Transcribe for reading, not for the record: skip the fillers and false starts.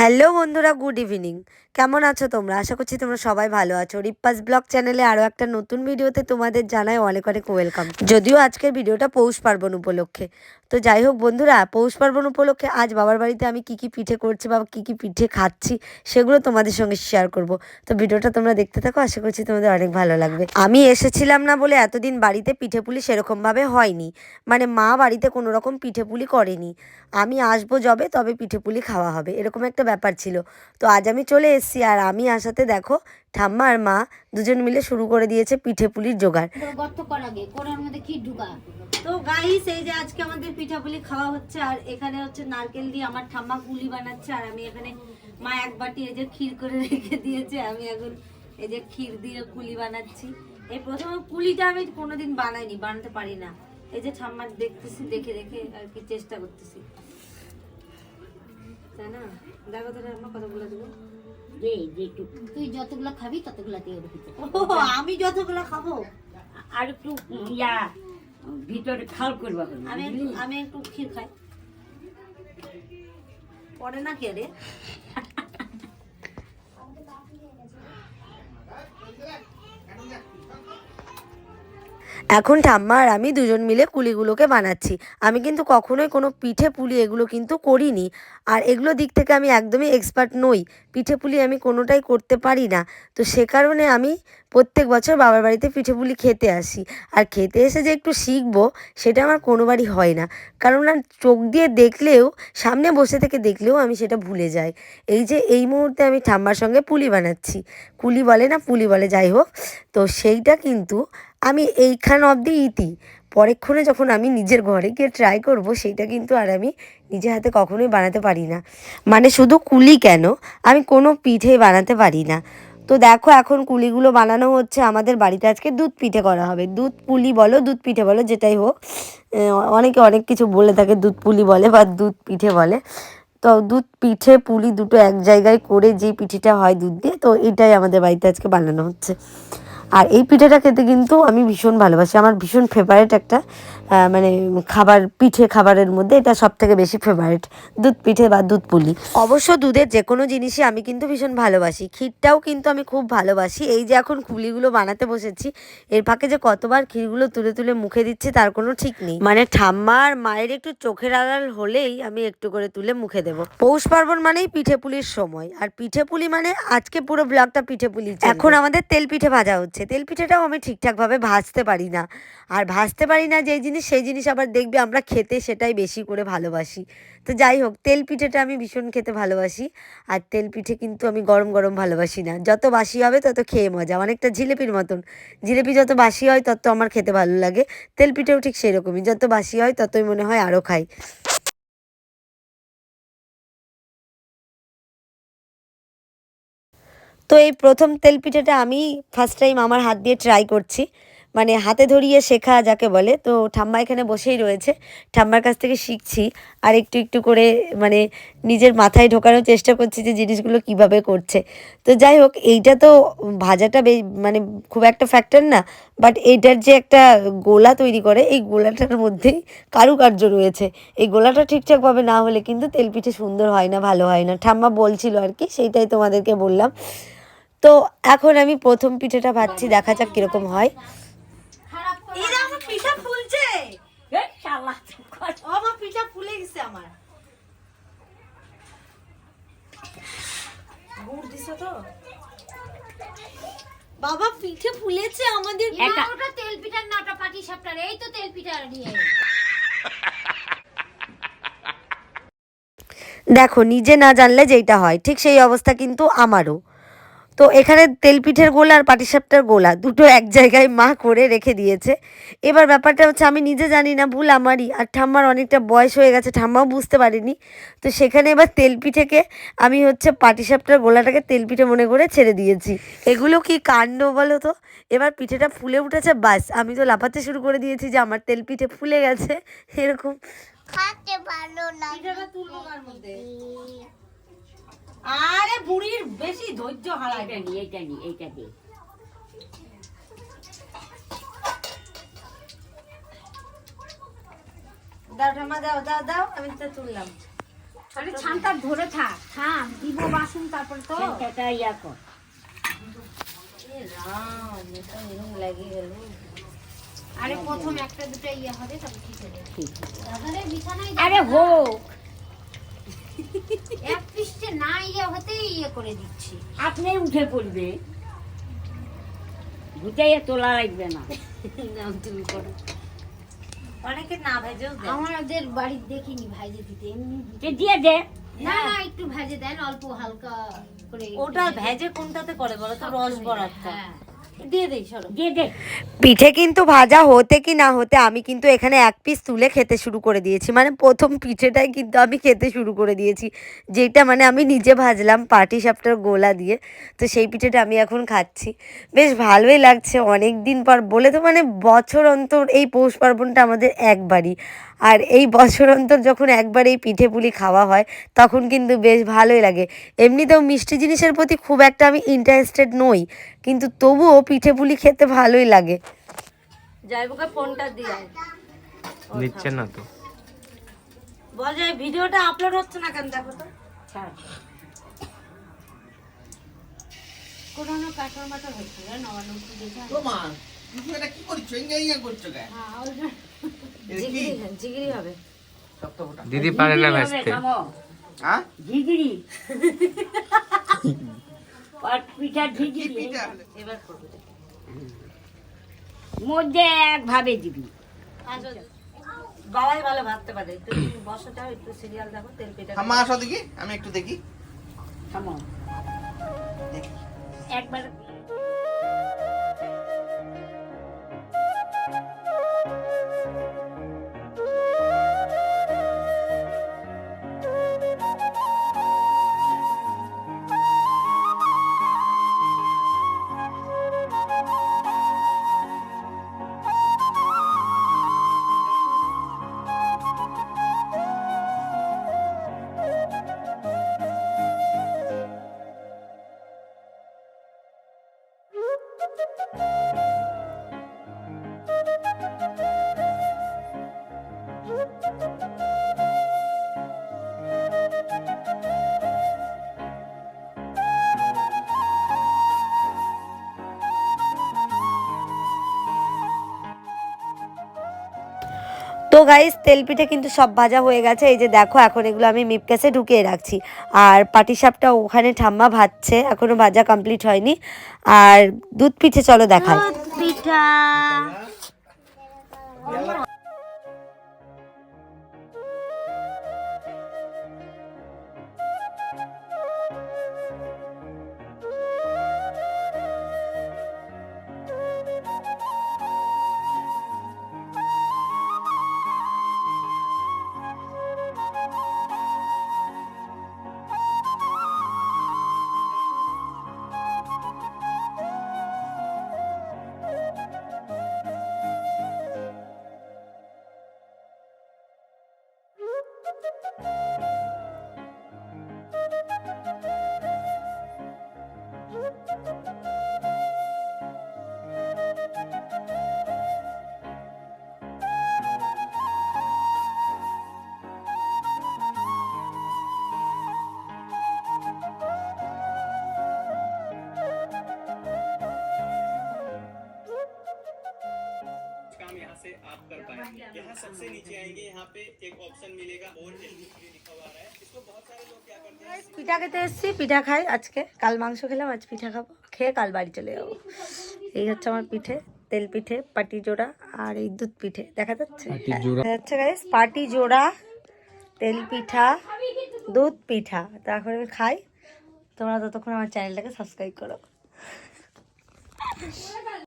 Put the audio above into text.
Hello বন্ধুরা, good evening. কেমন আছো তোমরা? আশা করছি তোমরা সবাই ভালো আছো। রিপ্পাস ব্লগ চ্যানেলে আরও একটা নতুন ভিডিওতে তোমাদের জানাই অনেক অনেক ওয়েলকাম। যদিও আজকের ভিডিওটা পৌষ পার্বণ উপলক্ষে, তো যাই হোক বন্ধুরা, পৌষ পার্বণ উপলক্ষে আজ বাবার বাড়িতে আমি কি কি পিঠে করছি বা কি কি পিঠে খাচ্ছি সেগুলো তোমাদের সঙ্গে শেয়ার করব। তো ভিডিওটা তোমরা দেখতে থাকো, আশা করছি তোমাদের অনেক ভালো লাগবে। আমি এসেছিলাম না বলে এতদিন বাড়িতে পিঠে পুলি সেরকমভাবে হয়নি, মানে মা বাড়িতে কোনো রকম পিঠে পুলি করেনি। আমি আসবো যবে তবে পিঠে পুলি খাওয়া হবে, এরকম একটা ব্যাপার ছিল। তো আজ আমি চলে এসেছি, আর আমি আসাতে দেখো ঠাম্মা আর মা দুজন মিলে শুরু করে দিয়েছে পিঠে পুলির জোগাড়। গর্ত কর আগে কোণের মধ্যে কি ঢুকা। তো গাইস, এই যে আজকে আমাদের পিঠা পুলি খাওয়া হচ্ছে, আর এখানে হচ্ছে নারকেল দিয়ে আমার ঠাম্মা পুলি বানাচ্ছে, আর আমি এখানে মা এক বাটি এই যে ক্ষীর করে রেখে দিয়েছে, আমি এখন এই যে ক্ষীর দিয়ে পুলি বানাচ্ছি। এই প্রথমে পুলিটা আমি কোনোদিন বানাইনি, বানাতে পারি না। এই যে ঠাম্মা দেখতেছি, দেখে দেখে আর কি চেষ্টা করতেছি, তাই না? দেখো তো ঠাম্মা কতগুলো দেবো। তুই যতগুলো খাবি ততগুলো দিয়ে দিবি। আমি যতগুলো খাবো আর একটু ইয়া ভিতরে খাল করবা আমি একটু ক্ষীর খাই, পরে না কে রে। এখন ঠাম্মা আর আমি দুজন মিলে কুলিগুলোকে বানাচ্ছি। আমি কিন্তু কখনোই কোনো পিঠে পুলি এগুলো কিন্তু করিনি, আর এগুলো দিক থেকে আমি একদমই এক্সপার্ট নই। পিঠে পুলি আমি কোনোটাই করতে পারি না। তো সে কারণে আমি প্রত্যেক বছর বাবার বাড়িতে পিঠে পুলি খেতে আসি, আর খেতে এসে যে একটু শিখবো সেটা আমার কোনোবারই হয় না। কারণ না, চোখ দিয়ে দেখলেও, সামনে বসে থেকে দেখলেও আমি সেটা ভুলে যাই। এই যে এই মুহূর্তে আমি ঠাম্মার সঙ্গে পুলি বানাচ্ছি, কুলি বলে না পুলি বলে, যাই হোক। তো সেইটা কিন্তু আমি এইখান অবধি ইতি। পরেক্ষণে যখন আমি নিজের ঘরে গিয়ে ট্রাই করব, সেইটা কিন্তু আর আমি নিজের হাতে কখনোই বানাতে পারি না। মানে শুধু কুলি কেন, আমি কোনো পিঠে বানাতে পারি না। তো দেখো, এখন কুলিগুলো বানানো হচ্ছে। আমাদের বাড়িতে আজকে দুধ পিঠে করা হবে। দুধ পুলি বলো, দুধ পিঠে বলো, যেটাই হোক। অনেকে অনেক কিছু বলে থাকে, দুধ পুলি বলে বা দুধ পিঠে বলে। তো দুধ পিঠে পুলি দুটো এক জায়গায় করে যে পিঠেটা হয় দুধ দিয়ে, তো এটাই আমাদের বাড়িতে আজকে বানানো হচ্ছে। আর এই পিঠেটা খেতে কিন্তু আমি ভীষণ ভালোবাসি, আমার ভীষণ ফেভারিট একটা মানে খাবার, পিঠে খাবারের মধ্যে এটা সব থেকে বেশি ফেভারিট, দুধ পিঠে বা দুধ পুলি। অবশ্য দুধের যে কোনো জিনিসই আমি কিন্তু ভীষণ ভালোবাসি, ক্ষীরটাও কিন্তু আমি খুব ভালোবাসি। এই যে এখন কুলিগুলো বানাতে বসেছি, এর ফাঁকে যে কতবার ক্ষীরগুলো তুলে তুলে মুখে দিচ্ছি তার কোনো ঠিক নেই। মানে ঠাম্মা আর মায়ের একটু চোখের আড়াল হলেই আমি একটু করে তুলে মুখে দেবো। পৌষ পার্বণ মানেই পিঠে পুলির সময়, আর পিঠে পুলি মানে আজকে পুরো ব্লগটা পিঠে পুলি। এখন আমাদের তেল পিঠে ভাজা হচ্ছে। তেল পিঠেটাও আমি ঠিকঠাকভাবে ভাজতে পারি না, আর ভাজতে পারি না যেই জিনিস, সেই জিনিস আবার দেখবে আমরা খেতে সেটাই বেশি করে ভালোবাসি। তো যাই হোক, তেল পিঠেটা আমি ভীষণ খেতে ভালোবাসি। আর তেল পিঠে কিন্তু আমি গরম গরম ভালোবাসি না, যত বাসি হবে তত খেয়ে মজা, অনেকটা জিলেপির মতন। জিলেপি যত বাসি হয় তত আমার খেতে ভালো লাগে, তেল পিঠেও ঠিক সেরকমই, যত বাসি হয় ততই মনে হয় আরও খাই। তো এই প্রথম তেল পিঠেটা আমি ফার্স্ট টাইম আমার হাত দিয়ে ট্রাই করছি, মানে হাতে ধরিয়ে শেখা যাকে বলে। তো ঠাম্মা এখানে বসেই রয়েছে, ঠাম্মার কাছ থেকে শিখছি, আর একটু একটু করে মানে নিজের মাথায় ঢোকানোর চেষ্টা করছি যে জিনিসগুলো কিভাবে করছে। তো যাই হোক, এইটা তো ভাজাটা মানে খুব একটা ফ্যাক্টর না, বাট এইটার যে একটা গোলা তৈরি করে, এই গোলাটার মধ্যেই কারুকার্য রয়েছে। এই গোলাটা ঠিকঠাকভাবে না হলে কিন্তু তেল পিঠে সুন্দর হয় না, ভালো হয় না। ঠাম্মা বলছিল আর কি, সেইটাই তোমাদেরকে বললাম। তো এখন আমি প্রথম পিঠেটা ভাজছি, দেখা যাক কিরকম হয়। এই যে আমার পিঠা ফুলছে, আমার পিঠা ফুলে গেছে। আমার গুড় দিছো তো বাবা, পিঠে ফুলেছে আমাদের। ওটা তেল পিঠার না, ওটা পাটি সাপটার। এই তো তেল পিঠা নিয়ে দেখো, নিজে না জানলে যেটা হয় ঠিক সেই অবস্থা কিন্তু আমারও। তো এখানে তেলপিঠের গোলা আর পাটিসাপটার গোলা দুটো এক জায়গায় মা করে রেখে দিয়েছে। এবার ব্যাপারটা হচ্ছে, আমি নিজে জানি না, ভুল আমারই, আর ঠাম্মার অনেকটা বয়স হয়ে গেছে, ঠাম্মাও বুঝতে পারিনি। তো সেখানে এবার তেলপিঠেকে আমি হচ্ছে পাটিসাপটার গোলাটাকে তেলপিঠে মনে করে ছেড়ে দিয়েছি। এগুলো কি কাণ্ড বলো তো। এবার পিঠেটা ফুলে উঠেছে, বাস আমি তো লাফাতে শুরু করে দিয়েছি যে আমার তেলপিঠে ফুলে গেছে, এরকম। খাতে ভালো না, পিঠেটা তুলবো কার মধ্যে? আরে বুড়ির বেশি ধৈর্য হারায়। এইটা দিয়ে দাও ঠাম্মা, দাও দাও দাও, আমি তো তুললাম। আরে ছানটা ধরে থাক, থাম দিব বাসন তারপর তো এটা ইয়া কর। আরে প্রথম একটা দুটো ইয়ে হবে তবে ঠিক হবে। দাদারে বিছানায় আরে হোক, এক পৃষ্ঠে না ইয়ে হতেই ইয়ে করে দিচ্ছি। আপনি উঠে পড়বে, গুটাইয়ে তোলা লাগবে না। তুমি করো। অনেকে না ভেজেও দেয়। আমাদের বাড়ির দেখিনি ভাইজে দিতে, এমনি যে দিয়ে দে। না না একটু ভাজে দেন অল্প হালকা করে। ওটা ভেজে কোনটাতে করে বলো তো? রস বড়াটা হ্যাঁ দিয়ে দেই, সরো। দিয়ে দে। পিঠে কিন্তু ভাজা হতে কি না হতে আমি কিন্তু এখানে এক পিস তুলে খেতে শুরু করে দিয়েছি। মানে প্রথম পিঠেটাই কিন্তু আমি খেতে শুরু করে দিয়েছি, যেটা মানে আমি নিজে ভাজলাম পাটিসাপটার গোলা দিয়ে। তো সেই পিঠেটা আমি এখন খাচ্ছি, বেশ ভালোই লাগছে। অনেক দিন পর বলে তো মানে বছর অন্তর এই পৌষ পার্বণটা আমাদের একবারই, আর এই বছর অন্তর যখন একবার এই পিঠে পুলি খাওয়া হয় তখন কিন্তু বেশ ভালোই লাগে। এমনিতেও মিষ্টি জিনিসের প্রতি খুব একটা আমি ইন্টারেস্টেড নই, কিন্তু তবুও পিঠে পুলি খেতে ভালোই লাগে। যাইবুকে ফোনটা দিয়ে নিচ্ছে না তো। বল যে ভিডিওটা আপলোড হচ্ছে না কেন, দেখো তো। ছাড়। কোরআনো কাঠর মাথা হচ্ছে না নবান্ন দেখে। তোমার কিছু এটা কি করছো? ইয়া করছো কে? হ্যাঁ ওইটা জিগিরি হবে। সপ্তাহটা দিদি পারে না ঝিগড়ি হবে, ভাজতে। থামো। হ্যাঁ ঝিগড়ি। পাট পিঠা কি ঝিগড়ি। পিঠা? এবার করবো। মধ্যে একভাবে দিবি। বাবাই ভালো ভাবতে পারে। তুমি বসো, যাও একটু সিরিয়াল দেখো, তেল পিঠা। মা আসো দেখি, আমি একটু দেখি। থামো। দেখি। একবার তো গাইস তেল পিঠে কিন্তু সব ভাজা হয়ে গেছে। এই যে দেখো, এখন এগুলো আমি মিপকেসে ঢুকিয়ে রাখছি। আর পাটিসাপটা ওখানে ঠাম্মা ভাজছে, এখনো ভাজা কমপ্লিট হয়নি। আর দুধ পিঠে চলো দেখাই। পিঠা काम यहाँ से आप कर पाएंगे। यहाँ सबसे नीचे आएंगे, यहाँ पे एक ऑप्शन मिलेगा और एलईडी लिखा हुआ है। इसको बहुत सारे लोग क्या करते हैं, পিঠা খেতে এসেছি, পিঠা খাই আজকে। কাল মাংস খেলাম, আজ পিঠা খাবো, খেয়ে কাল বাড়ি চলে যাবো। এই হচ্ছে আমার পিঠে, তেল পিঠে, পাটি জোড়া, আর এই দুধ পিঠে দেখা যাচ্ছে। দেখা যাচ্ছে গাইস, পাটি জোড়া, তেল পিঠা, দুধ পিঠা। তো এখন আমি খাই, তোমরা ততক্ষণ আমার চ্যানেলটাকে সাবস্ক্রাইব করো।